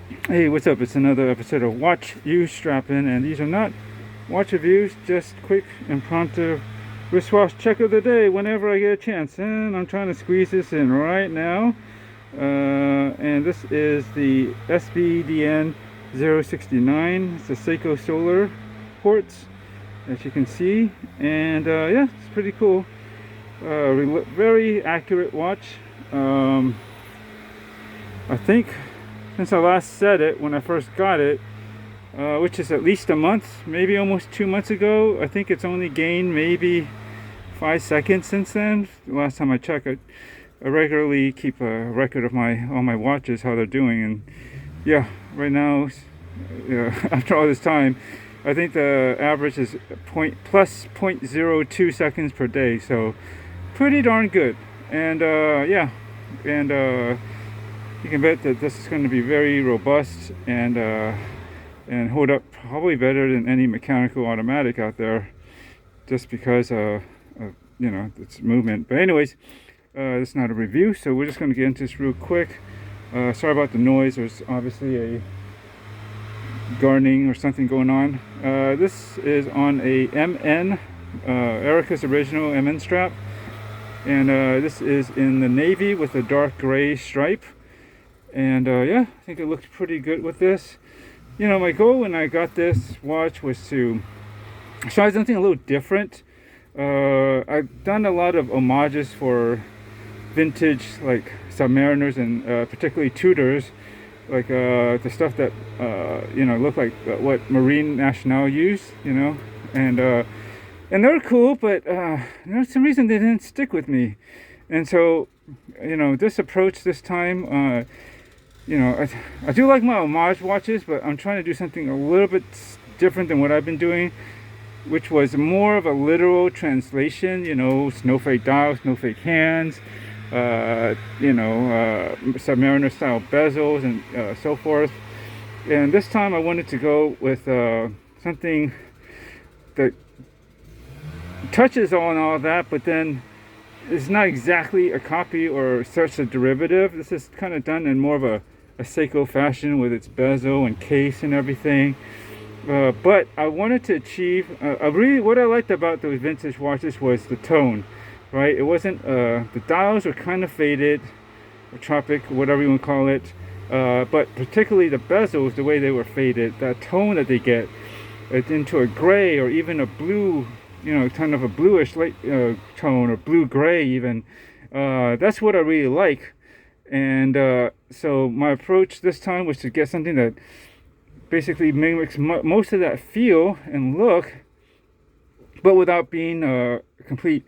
Hey, what's up? It's another episode of Watch You Strappin, and these are not watch reviews, just quick impromptu wristwatch check of the day whenever I get a chance. And I'm trying to squeeze this in right now. And this is the SBDN069. It's a Seiko solar quartz, as you can see. And yeah, it's pretty cool. Very accurate watch. I think since I last said it when I first got it, which is at least a month, maybe almost 2 months ago, I think it's only gained maybe 5 seconds since then. The last time I checked it, I regularly keep a record of all my watches, how they're doing, and yeah, right now, after all this time, I think the average is plus 0.02 seconds per day, so pretty darn good. And yeah, and you can bet that this is going to be very robust and hold up probably better than any mechanical automatic out there, just because of its movement. But anyways, it's not a review, so we're just going to get into this real quick. Sorry about the noise. There's obviously a gardening or something going on. This is on a MN, Erika's original MN strap, and this is in the navy with a dark gray stripe. And yeah, I think it looks pretty good with this. You know, my goal when I got this watch was to try something a little different. I've done a lot of homages for vintage, like Submariners and particularly Tudors, like the stuff that look like what Marine Nationale used, and they're cool, but for some reason they didn't stick with me. And so, this approach this time, I do like my homage watches, but I'm trying to do something a little bit different than what I've been doing, which was more of a literal translation, snowflake dials, snowflake hands, Submariner style bezels and so forth. And this time I wanted to go with something that touches on all that, but then it's not exactly a copy or such a derivative. This is kind of done in more of a Seiko fashion with its bezel and case and everything. But I wanted to achieve, what I liked about those vintage watches was the tone, right? It wasn't, the dials were kind of faded, or tropic, whatever you want to call it. But particularly the bezels, the way they were faded, that tone that they get into a gray or even a blue, kind of a bluish light tone, or blue-gray even. That's what I really like. And so my approach this time was to get something that basically mimics most of that feel and look, but without being complete,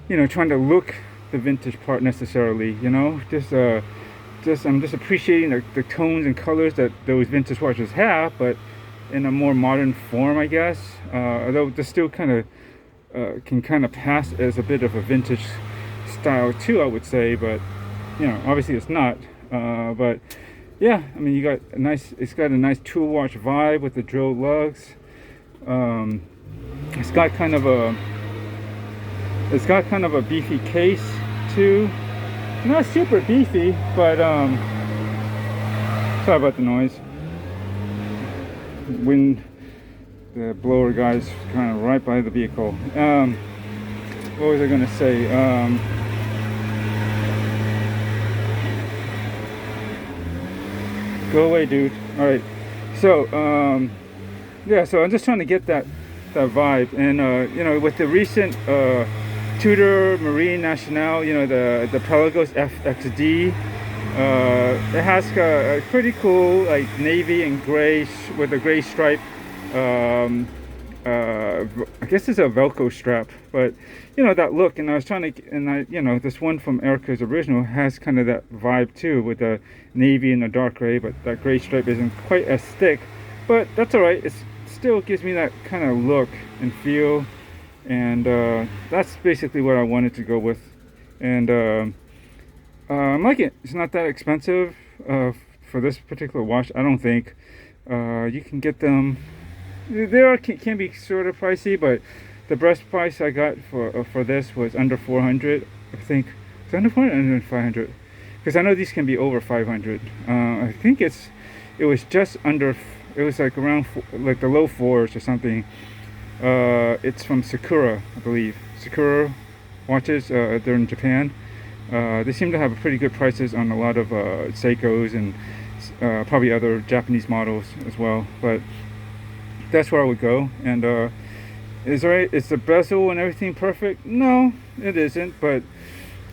trying to look the vintage part necessarily, I'm just appreciating the tones and colors that those vintage watches have, but in a more modern form, I guess. Although they still kind of can kind of pass as a bit of a vintage style too, I would say, but obviously it's not. But yeah, I mean, it's got a nice tool watch vibe with the drilled lugs. It's got kind of a beefy case too. Not super beefy, but sorry about the noise. Wind, the blower guy's kind of right by the vehicle. What was I gonna say? Go away, dude. All right. So yeah, so I'm just trying to get that vibe, and with the recent Tudor Marine Nationale, the Pelagos FXD, it has a pretty cool like navy and gray with a gray stripe. I guess it's a Velcro strap, but that look. And I was trying to, this one from Erika's original has kind of that vibe too, with the navy and the dark gray, but that gray stripe isn't quite as thick. But that's all right. It still gives me that kind of look and feel, and that's basically what I wanted to go with. And I'm liking it. It's not that expensive for this particular watch, I don't think. You can get them. Can be sort of pricey, but the best price I got for this was under 400. I think it's under 400, under 500, because I know these can be over 500. I think it's it was just under, it was like around like the low fours or something. It's from Sakura, I believe. Sakura watches, they're in Japan. They seem to have pretty good prices on a lot of Seikos and probably other Japanese models as well, but that's where I would go. And is the bezel and everything perfect? No, it isn't, but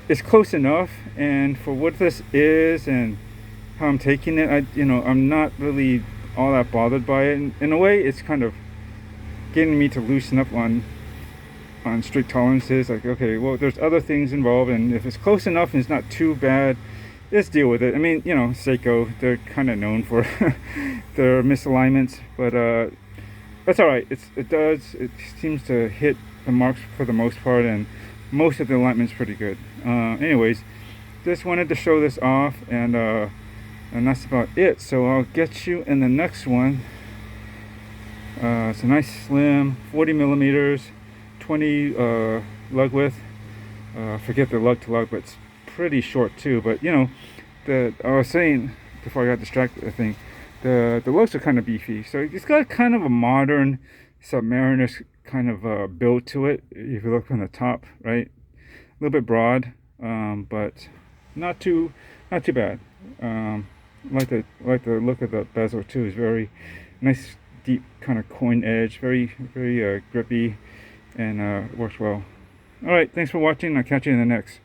it's close enough. And for what this is and how I'm taking it, I'm not really all that bothered by it. In a way, it's kind of getting me to loosen up on strict tolerances. Like, okay, well, there's other things involved, and if it's close enough and it's not too bad, let's deal with it. I mean, Seiko, they're kind of known for their misalignments, but that's all right. It seems to hit the marks for the most part, and most of the alignment's pretty good. Anyways, just wanted to show this off, and that's about it. So I'll get you in the next one. It's a nice slim 40 millimeters, 20 lug width. Forget the lug to lug, but it's pretty short too. But I was saying before I got distracted, I think the lugs are kind of beefy, so it's got kind of a modern Submariner kind of build to it. If you look from the top, right, a little bit broad, but not too bad. Like the look of the bezel too. Is very nice, deep kind of coin edge, very grippy, and works well. All right, thanks for watching. I'll catch you in the next.